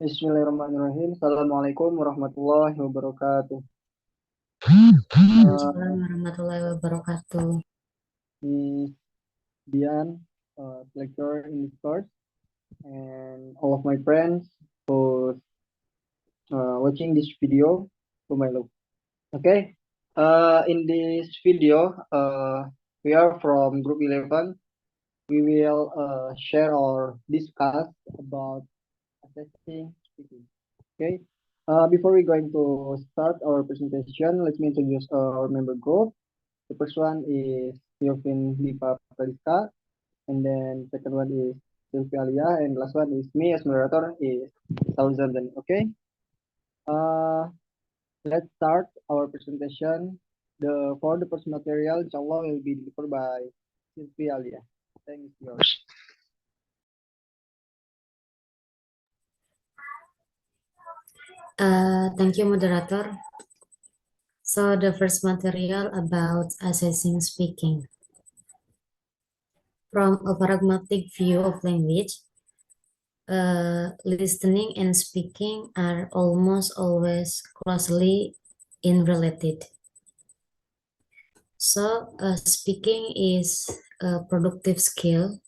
Bismillahirrahmanirrahim. Assalamualaikum warahmatullahi wabarakatuh. Waalaikumsalam warahmatullahi wabarakatuh. Miss Dian, lecturer in this course, and all of my friends who watching this video to my love. Okay. In this video, we are from Group 11. We will share or discuss about assessing speaking. Okay. Before we going to start our presentation, let me introduce our member group. The first one is Yovine, Diva, Pradiska, and then second one is Silvi Aliyah, and last one is me as moderator is Syahrul Zamzani. Okay. Uh, let's start our presentation. For the first material, inshallah will be delivered by Silvi Aliyah. Thank you. Thank you, moderator. So the first material about assessing speaking. From a pragmatic view of language, listening and speaking are almost always closely interrelated. So speaking is a productive skill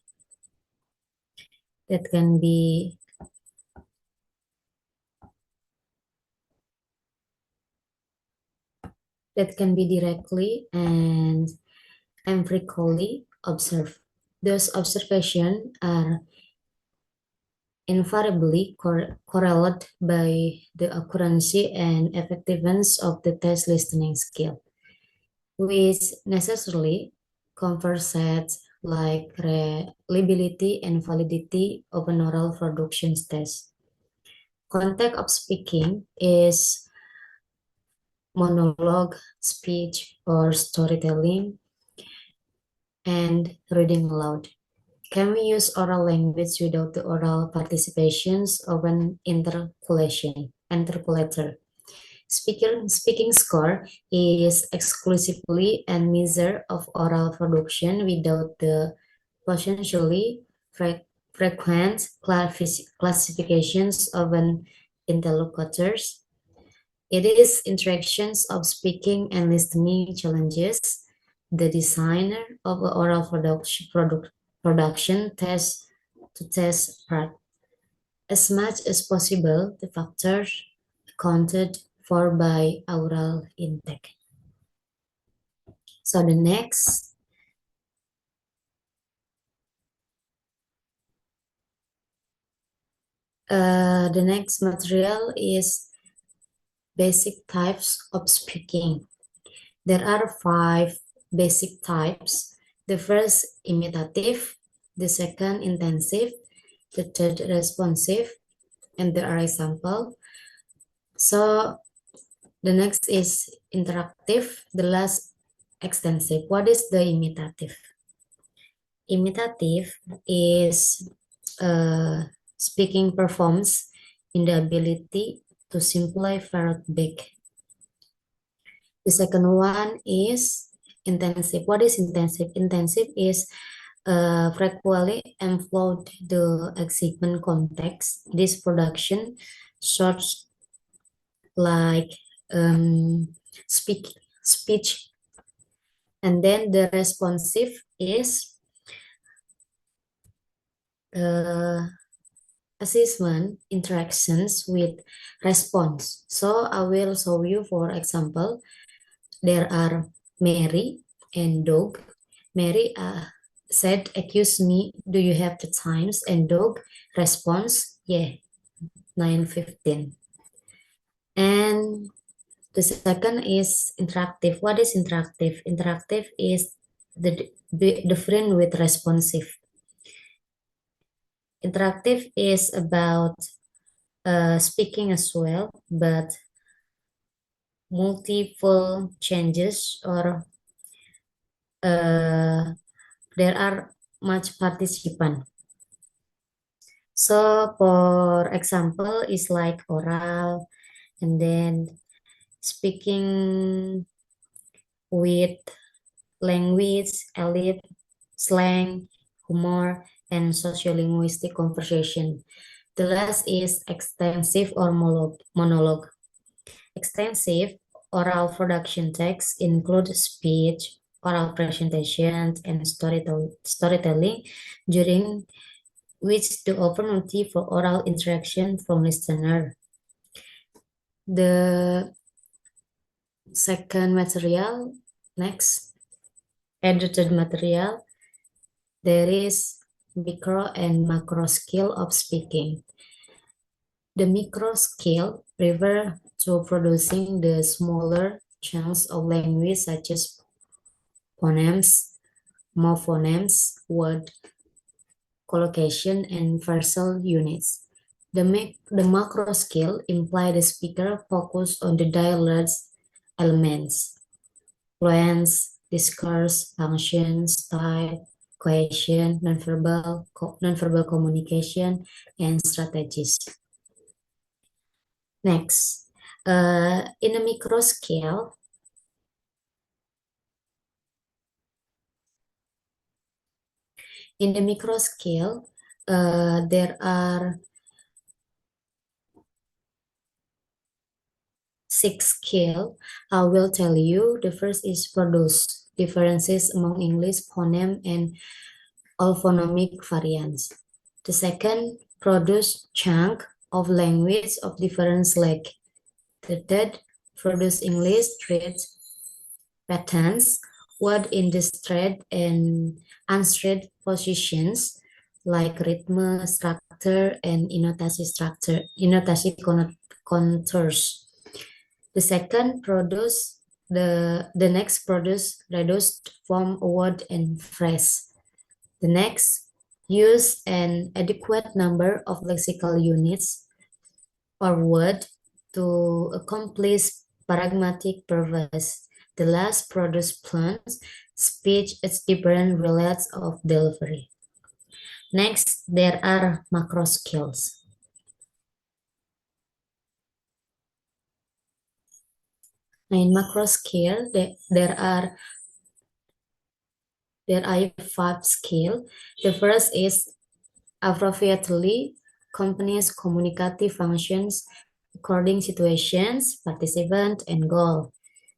that can be directly and empirically observed. Those observations are invariably correlated by the accuracy and effectiveness of the test listening skill, which necessarily conversates like reliability and validity of an oral production test. Context of speaking is monologue, speech, or storytelling, and reading aloud. Can we use oral language without the oral participations of an interpolator? Speaking score is exclusively a measure of oral production without the potentially frequent classifications of an interlocutors. It is interactions of speaking and listening challenges the designer of an oral production test to test part. As much as possible, the factors accounted for by oral intake. So the next material is basic types of speaking. There are 5 basic types. The first, imitative, the second, intensive, the third, responsive, and there are examples. So the next is interactive, the last, extensive. What is the imitative? Imitative is speaking performs in the ability to simply parrot back. The second one is intensive. What is intensive? Intensive is frequently employed the excitement context. This production sorts like speech. And then the responsive is assessment interactions with response. So I will show you, for example, there are Mary and dog. Mary said, "Excuse me, do you have the times?" And dog responds, "Yeah, 9:15. And the second is interactive. What is interactive? Interactive is the different with responsive. Interactive is about speaking as well, but multiple changes or there are much participant. So for example, is like oral, and then speaking with language, elite, slang, humor, and sociolinguistic conversation. The last is extensive or monologue. Extensive oral production texts include speech, oral presentations, and storytelling, during which the opportunity for oral interaction from listener. The second material, next, edited material, there is micro and macro skill of speaking. The micro skill refer to producing the smaller chunks of language such as phonemes, morphonemes, word collocation, and versal units. The macro skill imply the speaker focus on the dialogue's elements, fluence, discourse, function, style, cohesion, nonverbal communication, and strategies. Next, in a micro scale, there are 6 scale. I will tell you. The first is produce, differences among English phoneme and all phonemic variants. The second, produce chunk of language of different like. The third, produce English traits, patterns, word in the straight and unstraight positions like rhythm, structure, and intonation contours. The second, produce the next produce reduced form word and phrase. The next, use an adequate number of lexical units or word to accomplish pragmatic purpose. The last, produce plans, speech its different relates of delivery. Next, there are macro skills. In macro skill, there are 5 skills. The first is appropriately companies communicative functions according situations, participant, and goal.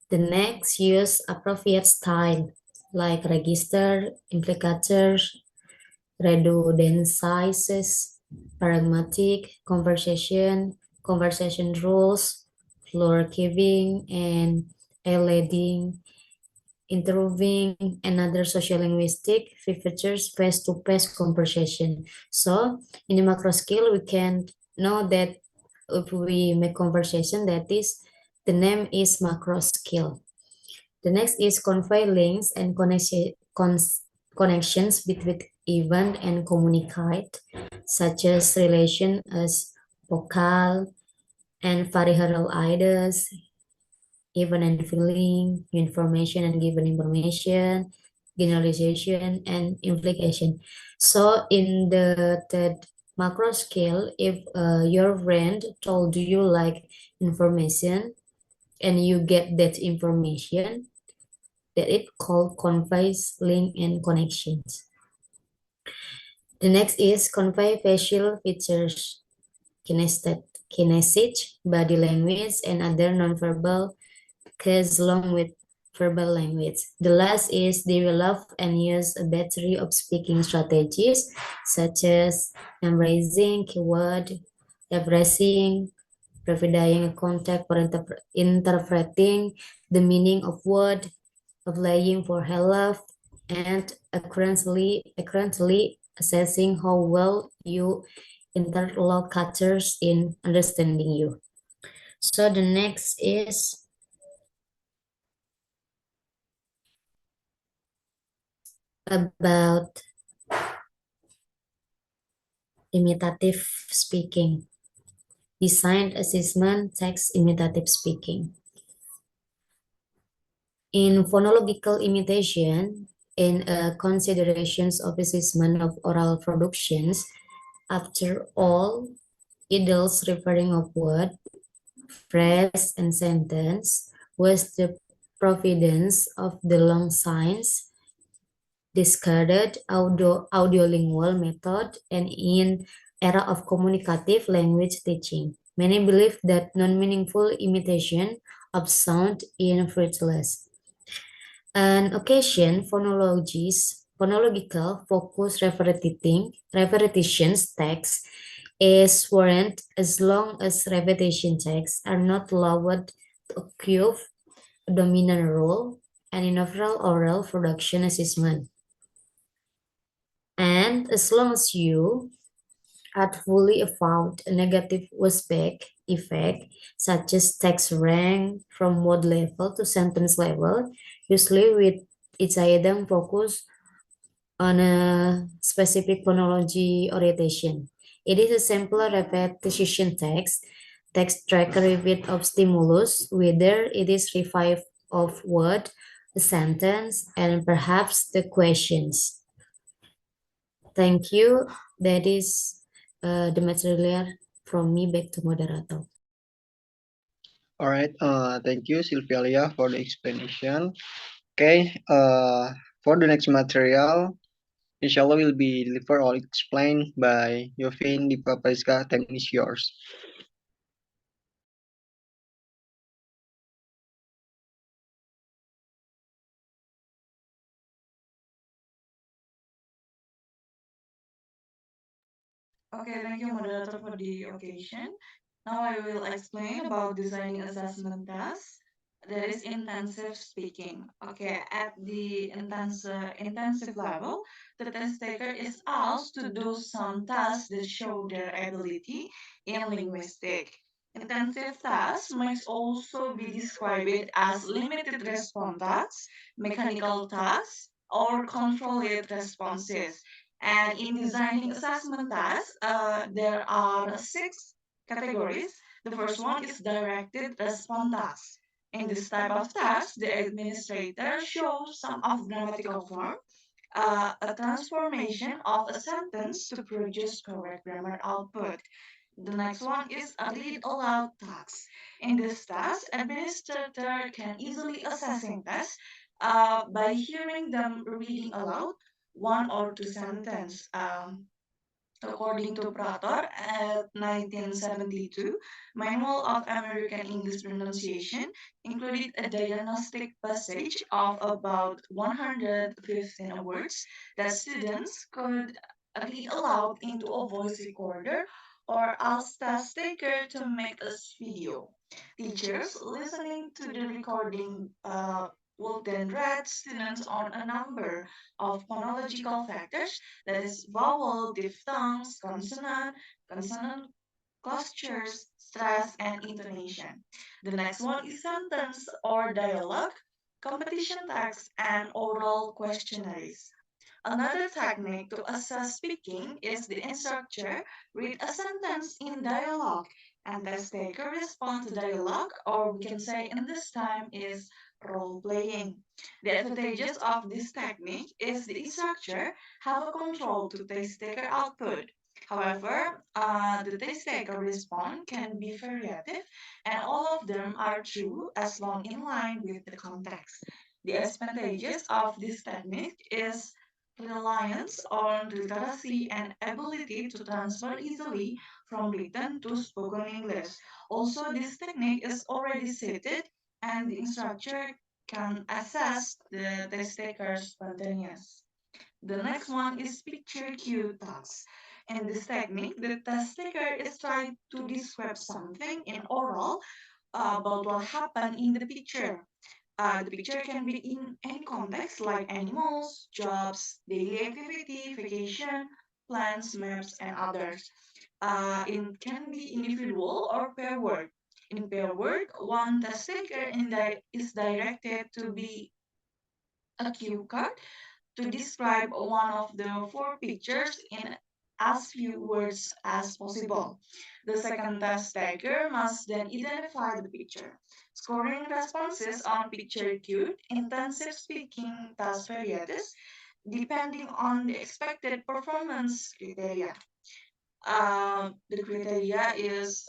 The next, use appropriate style like register, implicators, redundancies, pragmatic, conversation rules, floor giving, and leading, interviewing, and other social linguistic features face-to-face conversation. So in the macro skill, we can know that if we make conversation, that is, the name is macro skill. The next is convey links and connections between event and communicate, such as relation as vocal and variable ideas, even and feeling, information and given information, generalization, and implication. So in the third macro scale, if your friend told you like information and you get that information, that it called conveys, link, and connections. The next is convey facial features, kinesthetic, body language, and other nonverbal cues along with verbal language. The last is develop and use a battery of speaking strategies such as embracing keyword, expressing, providing context for interpreting the meaning of word, applying for help, and currently assessing how well you interlocutors in understanding you. So the next is about imitative speaking. Design assessment text imitative speaking. In phonological imitation, in considerations of assessment of oral productions, after all, ideals referring of word, phrase, and sentence was the providence of the long signs, discarded audiolingual method, and in era of communicative language teaching. Many believe that non-meaningful imitation of sound is fruitless. On occasion, phonological focus repetitions text is warranted as long as repetition texts are not allowed to occur a dominant role and in overall oral production assessment. And as long as you artfully avoid a negative effect, such as text rank from word level to sentence level, usually with its item focus on a specific phonology orientation. It is a simpler repetition text tracker repeat of stimulus, whether it is revive of word, a sentence, and perhaps the questions. Thank you. That is the material from me. Back to moderator. All right. Thank you, Silvi Aliyah, for the explanation. Okay. For the next material, inshallah will be delivered or explained by Yovine, Diva, Pradiska. Time is yours. Okay, thank you, moderator, for the occasion. Now I will explain about designing assessment tasks. That is intensive speaking. Okay, at the intensive level, the test taker is asked to do some tasks that show their ability in linguistic. Intensive tasks might also be described as limited response tasks, mechanical tasks, or controlled responses. And in designing assessment tasks, there are six categories. The first one is directed response tasks. In this type of task, the administrator shows some of grammatical form, a transformation of a sentence to produce correct grammar output. The next one is a read aloud task. In this task, administrator can easily assessing tests by hearing them reading aloud one or two sentences. According to Prater at 1972, Manual of American English Pronunciation included a diagnostic passage of about 115 words that students could read aloud into a voice recorder or ask test taker to make a video. Teachers listening to the recording will then rate students on a number of phonological factors, that is vowel, diphthongs, consonant clusters, stress, and intonation. The next one is sentence or dialogue, competition text, and oral questionnaires. Another technique to assess speaking is the instructor read a sentence in dialogue and test taker respond to dialogue, or we can say in this time is role playing. The advantages of this technique is the instructor have a control to test taker output. However, the test taker response can be variative and all of them are true as long in line with the context. The advantages of this technique is reliance on literacy and ability to transfer easily from written to spoken English. Also, this technique is already stated and the instructor can assess the test taker's spontaneous. The next one is picture cue task. In this technique, the test taker is trying to describe something in oral about what happened in the picture. The picture can be in any context like animals, jobs, daily activity, vacation, plans, maps, and others. It can be individual or pair word. In pair word, one test taker is directed to be a cue card to describe one of the four pictures in as few words as possible. The second test taker must then identify the picture. Scoring responses on picture cued, intensive speaking task varieties depending on the expected performance criteria. The criteria is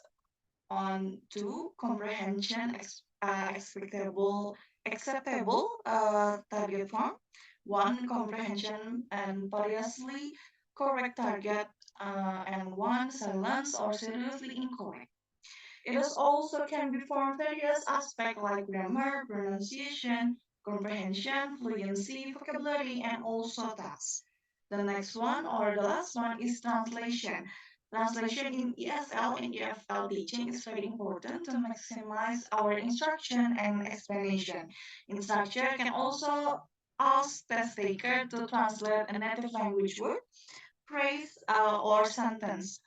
on two comprehension acceptable target form, one comprehension and variously correct target, and one silence or seriously incorrect. It is also can be from various aspects like grammar, pronunciation, comprehension, fluency, vocabulary, and also tasks. The next one or the last one is translation. Translation in ESL and EFL teaching is very important to maximize our instruction and explanation. Instructor can also ask test taker to translate a native language word, phrase, or sentence.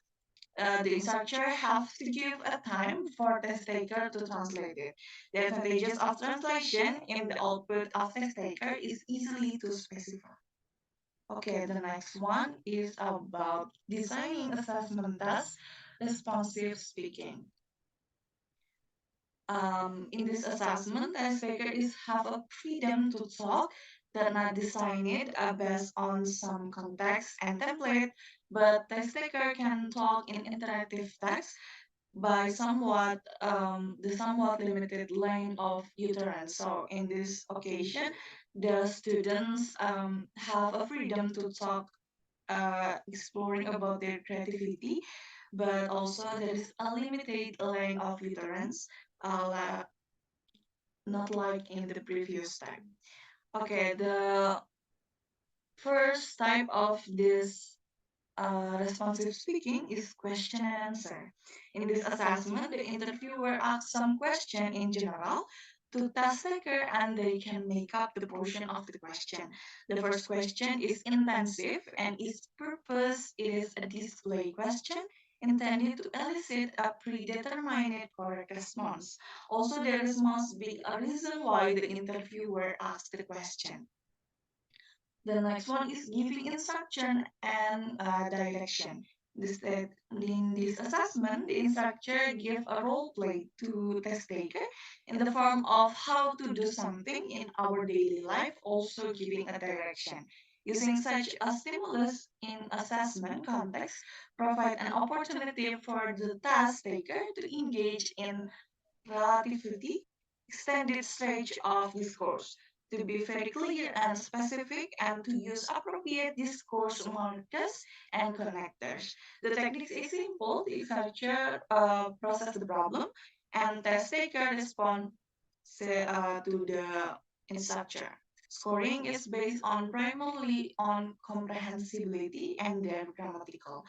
The instructor have to give a time for test taker to translate it. The advantages of translation in the output of test taker is easily to specify. Okay, the next one is about designing assessment tasks, responsive speaking. In this assessment, test taker is have a freedom to talk that not design it based on some context and template, but test taker can talk in interactive text by the somewhat limited length of utterance. So in this occasion, the students have a freedom to talk, exploring about their creativity, but also there is a limited length of utterance, uh, not like in the previous type. Okay, the first type of this responsive speaking is question and answer. In this assessment, the interviewer asks some question in general to task taker and they can make up the portion of the question. The first question is intensive and its purpose is a display question intended to elicit a predetermined correct response. Also, there is must be a reason why the interviewer asked the question. The next one is giving instruction and direction. In this assessment, the instructor give a role play to test taker in the form of how to do something in our daily life, also giving a direction. Using such a stimulus in assessment context provide an opportunity for the task taker to engage in relativity, extended stage of discourse, to be very clear and specific, and to use appropriate discourse markers and connectors. The technique is simple. The researcher process the problem, and test taker respond to the instructor. Scoring is based on primarily on comprehensibility and their grammatical.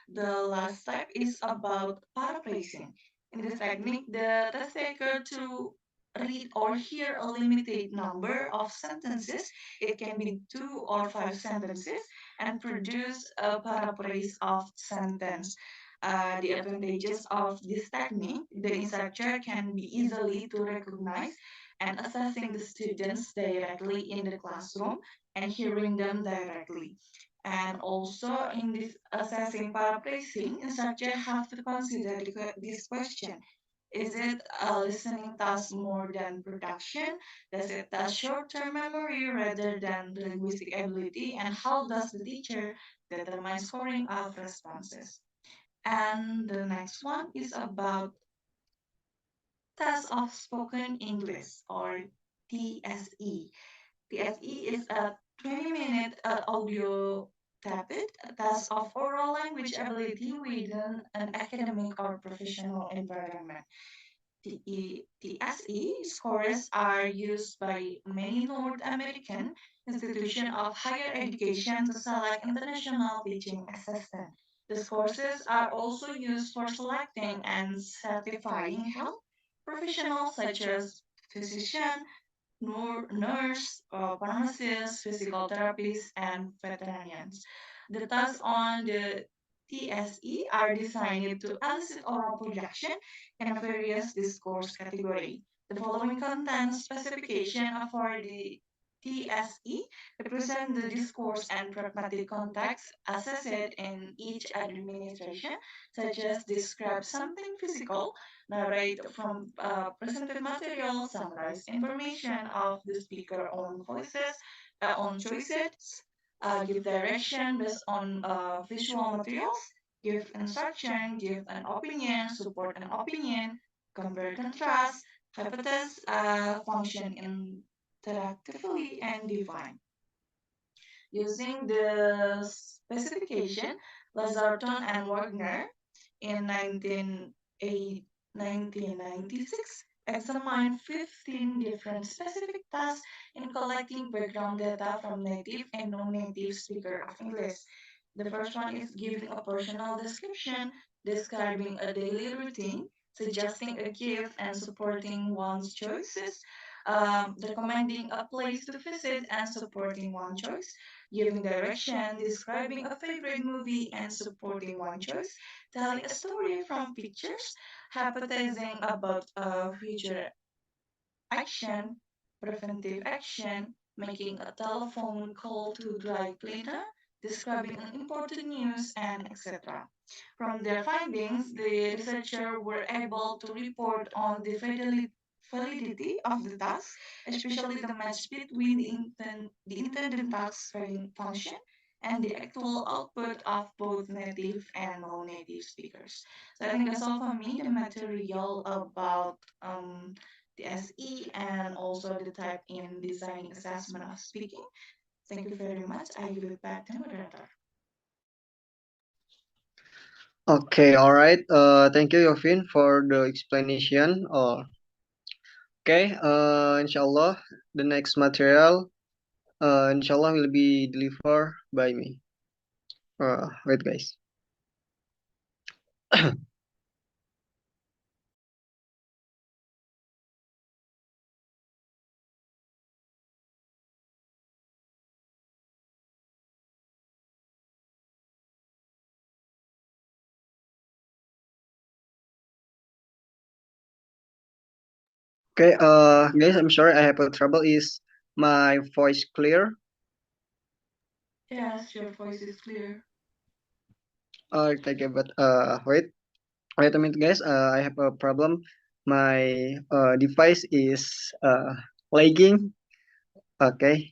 The last type is about paraphrasing. In this technique, the test taker to read or hear a limited number of sentences, it can be 2 or 5 sentences, and produce a paraphrase of sentence. The advantages of this technique, the instructor can be easily to recognize and assessing the students directly in the classroom and hearing them directly. And also in this assessing paraphrasing, instructor have to consider this question. Is it a listening task more than production? Does it task short-term memory rather than linguistic ability? And how does the teacher determine scoring of responses? And the next one is about test of spoken English or TSE. TSE is a 20-minute audio taped test of oral language ability within an academic or professional environment. TSE scores are used by many North American institutions of higher education to select international teaching assistants. These courses are also used for selecting and certifying health professionals such as physician, nurse, pharmacists, physical therapists, and veterinarians. The tasks on the TSE are designed to elicit oral projection in various discourse category. The following content specification for the TSE represent the discourse and pragmatic context assessed in each administration, such as describe something physical, narrate from presented material, summarize information of the speaker on voices, on choices, give direction based on visual materials, give instruction, give an opinion, support an opinion, compare contrast, hypothesis, function interactively, and define. Using this specification, Lazarton and Wagner in 1996 examined 15 different specific tasks in collecting background data from native and non-native speakers of English. The first one is giving a personal description, describing a daily routine, suggesting a gift and supporting one's choices, recommending a place to visit and supporting one choice, giving direction, describing a favorite movie and supporting one choice, telling a story from pictures, hypothesizing about a future action, preventive action, making a telephone call to dry cleaner, describing an important news, and etc. From their findings, the researchers were able to report on the validity of the task, especially the match between the intended task function and the actual output of both native and non-native speakers. So I think that's all for me, the material about the SE and also the type in designing assessment of speaking. Thank you very much. I give it back to moderator. Okay, all right. Thank you, Yovine, for the explanation. Okay. Inshallah, the next material, inshallah, will be delivered by me. Wait, guys. Okay. Guys, I'm sorry, I have a trouble. Is my voice clear? Yes, your voice is clear. Thank you. But wait a minute, guys. I have a problem. My device is lagging. Okay.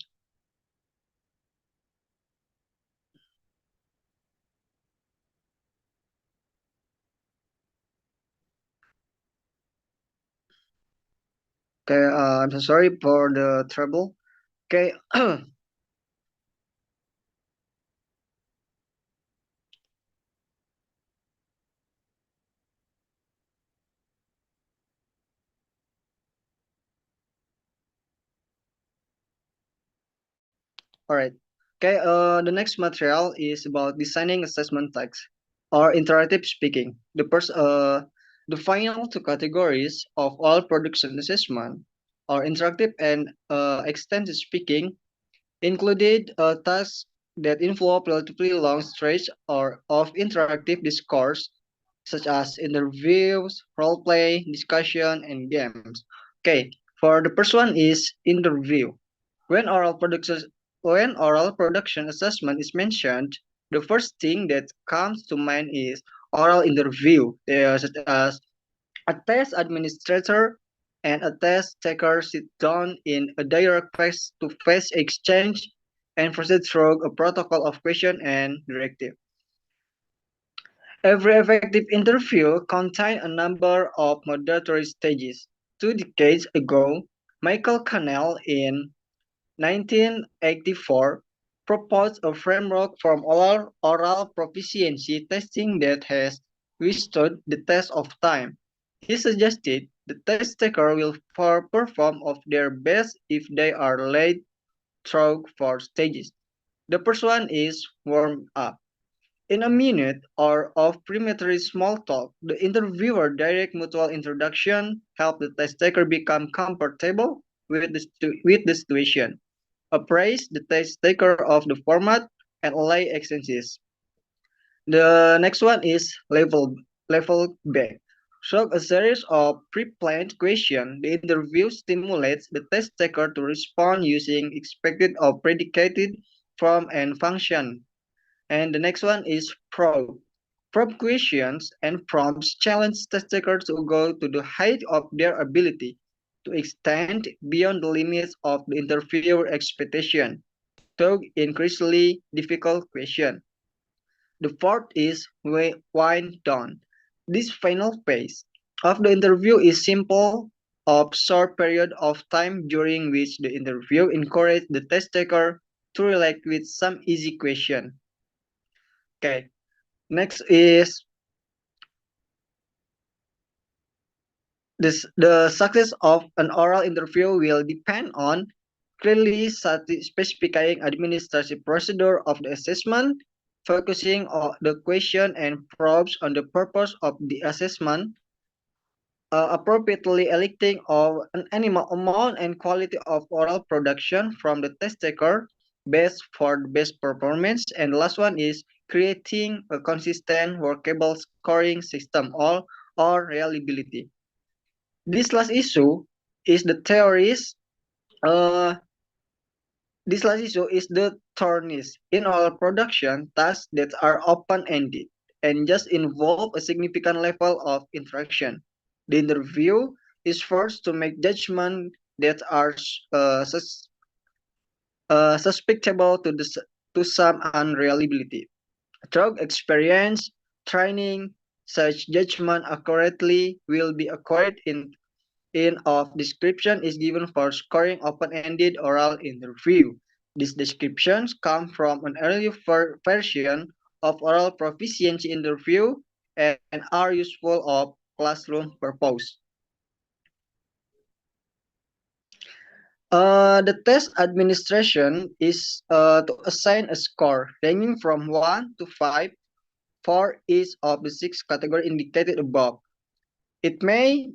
Okay. I'm so sorry for the trouble. Okay. All right. Okay. The next material is about designing assessment text or interactive speaking. The final two categories of all production assessment are interactive and extensive speaking included tasks that involve relatively long stretch or of interactive discourse, such as interviews, role play, discussion, and games. Okay, for the first one is interview. When oral production when oral production assessment is mentioned, the first thing that comes to mind is oral interview, such as a test administrator and a test taker sit down in a direct face-to-face exchange and proceed through a protocol of question and directive. Every effective interview contains a number of moderatory stages. 2 decades ago, Michael Cannell in 1984 proposed a framework for oral proficiency testing that has withstood the test of time. He suggested the test taker will perform of their best if they are led through 4 stages. The first one is warm up. In a minute or of preliminary small talk, the interviewer direct mutual introduction help the test taker become comfortable with the situation, appraise the test taker of the format, and lay extensions. The next one is level back. So a series of pre-planned questions, the interview stimulates the test taker to respond using expected or predicated form and function. And the next one is probe. Probe questions and prompts challenge test takers to go to the height of their ability to extend beyond the limits of the interviewer expectation to increasingly difficult question. The fourth is wind down. This final phase of the interview is simple of short period of time during which the interview encourages the test taker to relate with some easy question. Okay. Next is the success of an oral interview will depend on clearly specifying administrative procedure of the assessment, focusing on the question and probes on the purpose of the assessment, appropriately electing of an animal amount and quality of oral production from the test taker best for the best performance, and the last one is creating a consistent workable scoring system or reliability. This last issue is the theories. Uh, this last issue is the thornies in all production tasks that are open-ended and just involve a significant level of interaction. The interview is forced to make judgments that are susceptible to some unreliability. Through experience, training, such judgment accurately will be acquired in of description is given for scoring open-ended oral interview. These descriptions come from an early version of oral proficiency interview and are useful of classroom purpose. The test administration is to assign a score ranging from 1 to 5 for each of the 6 categories indicated above. It may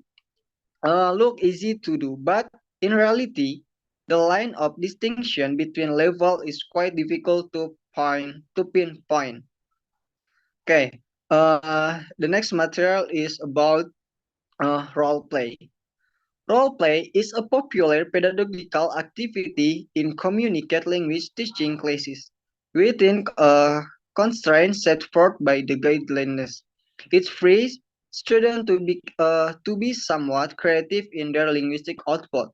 look easy to do, but in reality, the line of distinction between level is quite difficult to pinpoint. Okay, the next material is about role play. Role play is a popular pedagogical activity in communicate language teaching classes within constraints set forth by the guidelines. It frees students to be somewhat creative in their linguistic output.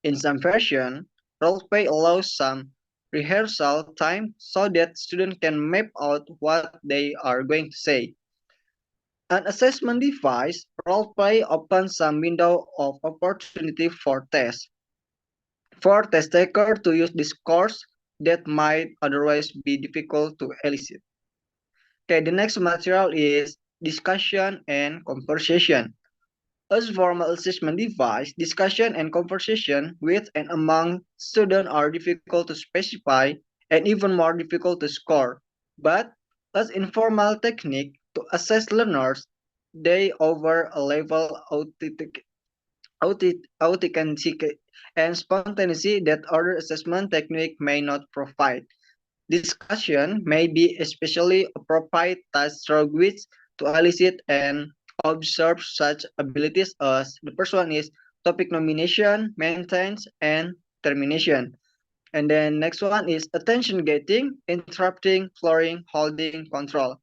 In some version, role play allows some rehearsal time so that students can map out what they are going to say. An assessment device, role-play opens some window of opportunity for test taker to use discourse that might otherwise be difficult to elicit. Okay, the next material is discussion and conversation. As formal assessment device, discussion and conversation with and among students are difficult to specify and even more difficult to score. But as informal technique to assess learners, they offer a level authenticity and spontaneity that other assessment technique may not provide. Discussion may be especially appropriate through which to elicit and observe such abilities as the first one is topic nomination, maintenance, and termination. And then next one is attention getting, interrupting, flooring, holding, control.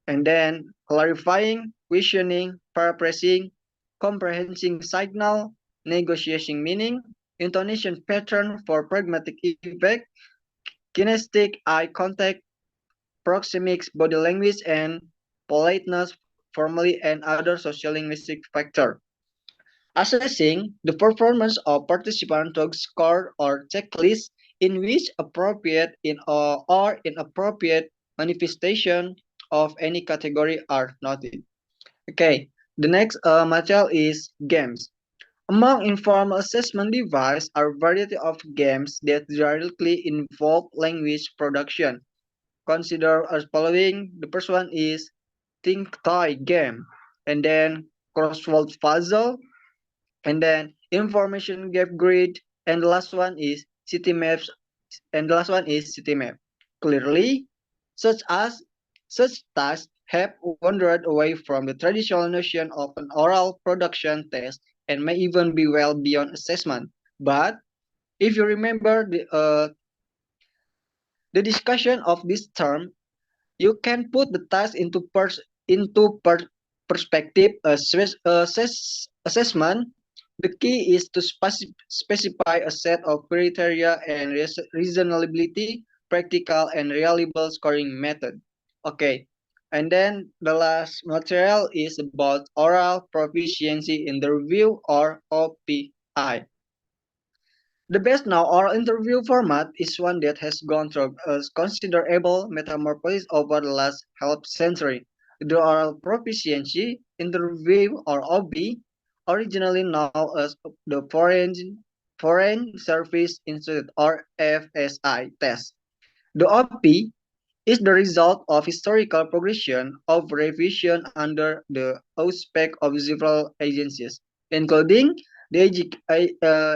And then clarifying, questioning, paraphrasing, comprehending signal, negotiating meaning, intonation pattern for pragmatic effect, kinesthetic eye contact, proxemics, body language, and politeness, formally, and other social linguistic factors. Assessing the performance of participants to score or checklist in which appropriate or inappropriate manifestation of any category are noted. Okay, the next material is games. Among informal assessment devices are a variety of games that directly involve language production. Consider as following. The first one is think toy game, and then crossword puzzle, and then information gap grid, and the last one is city maps, and the last one is city map. Clearly, such as such tasks have wandered away from the traditional notion of an oral production test and may even be well beyond assessment. But if you remember the discussion of this term, you can put the task perspective. Assessment. The key is to specify a set of criteria and reasonability, practical and reliable scoring method. Okay, and then the last material is about oral proficiency in the review or OPI. The best now oral interview format is one that has gone through a considerable metamorphosis over the last half century. The oral proficiency interview or OB, originally known as the Foreign Service Institute or FSI test. The OP is the result of historical progression of revision under the auspices of several agencies, including the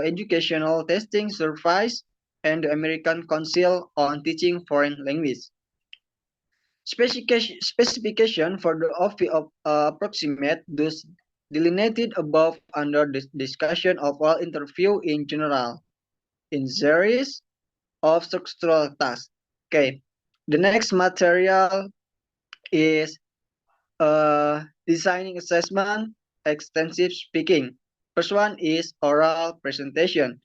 Educational Testing Service and the American Council on Teaching Foreign Language. Specification for the office of approximate those delineated above under the discussion of all interview in general, in series of structural tasks. Okay, the next material is designing assessment, extensive speaking. First one is oral presentation.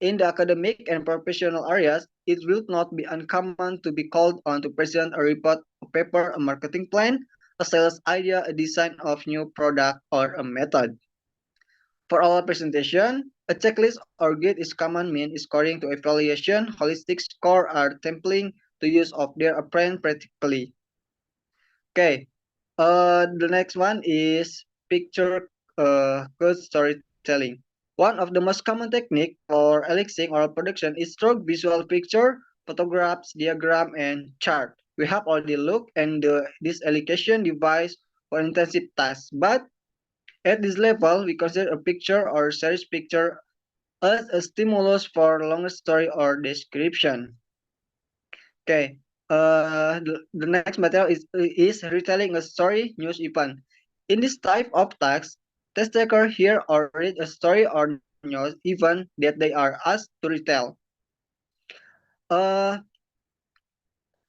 In the academic and professional areas, it will not be uncommon to be called on to present a report, a paper, a marketing plan, a sales idea, a design of new product, or a method. For oral presentation, a checklist or guide is common mean scoring to evaluation, holistic score, or templing to use of their apprentice practically. Okay, the next one is picture code storytelling. One of the most common technique for elixing oral production is through visual picture, photographs, diagram, and chart. We have already looked at this allocation device for intensive tasks, but at this level, we consider a picture or series picture as a stimulus for longer story or description. Okay. The next material is retelling a story news event. In this type of text, test taker hear or read a story or news event that they are asked to retell. Uh,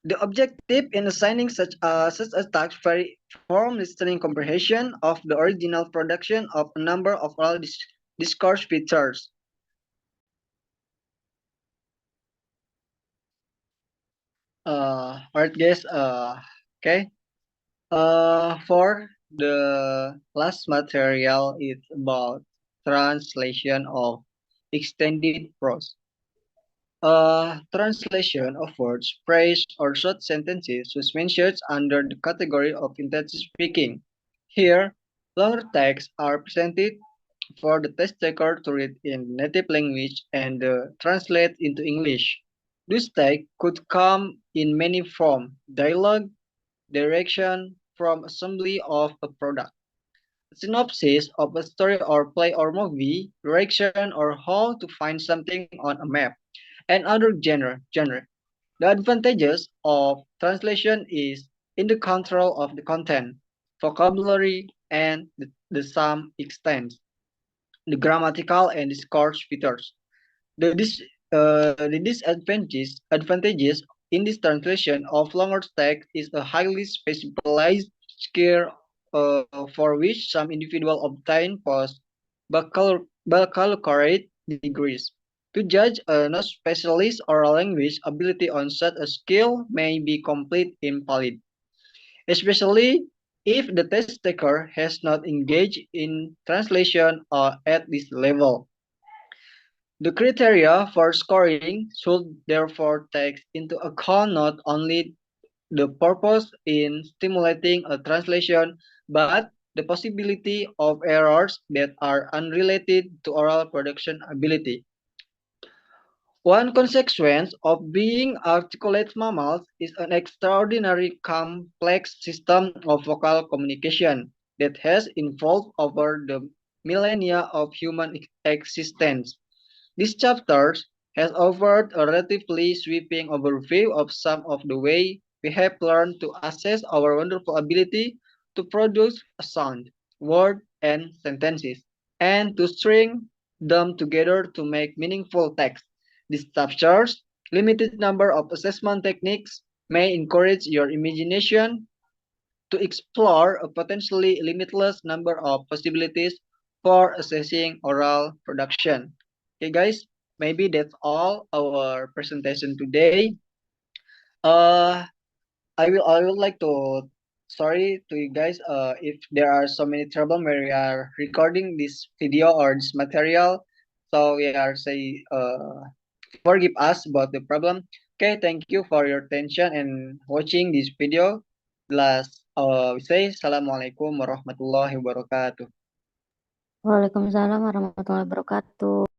the objective in assigning such a task vary from listening comprehension of the original production of a number of oral discourse features. Alright guys, okay. For the last material, it's about translation of extended prose. Translation of words, phrase, or short sentences was mentioned under the category of intensive speaking. Here, longer texts are presented for the test taker to read in native language and translate into English. This text could come in many forms: dialogue, direction from assembly of a product, synopsis of a story or play or movie, direction or how to find something on a map, and other genre. The advantages of translation is in the control of the content, vocabulary, and the some extent, the grammatical and discourse features. The advantages in this translation of longer text is a highly specialized skill for which some individual obtain post baccalaureate degrees. To judge a non-specialist or language ability on such a skill may be complete invalid, especially if the test taker has not engaged in translation or at this level. The criteria for scoring should therefore take into account not only the purpose in stimulating a translation, but the possibility of errors that are unrelated to oral production ability. One consequence of being articulate mammals is an extraordinary complex system of vocal communication that has evolved over the millennia of human existence. This chapter has offered a relatively sweeping overview of some of the way we have learned to assess our wonderful ability to produce a sound, word, and sentences, and to string them together to make meaningful text. This chapter's limited number of assessment techniques may encourage your imagination to explore a potentially limitless number of possibilities for assessing oral production. Okay, guys, maybe that's all our presentation today. Uh, I would like to sorry to you guys if there are so many trouble when we are recording this video or this material. So we are say forgive us about the problem. Okay, thank you for your attention and watching this video. Last we say Assalamualaikum warahmatullahi wabarakatuh. Waalaikumsalam warahmatullahi wabarakatuh.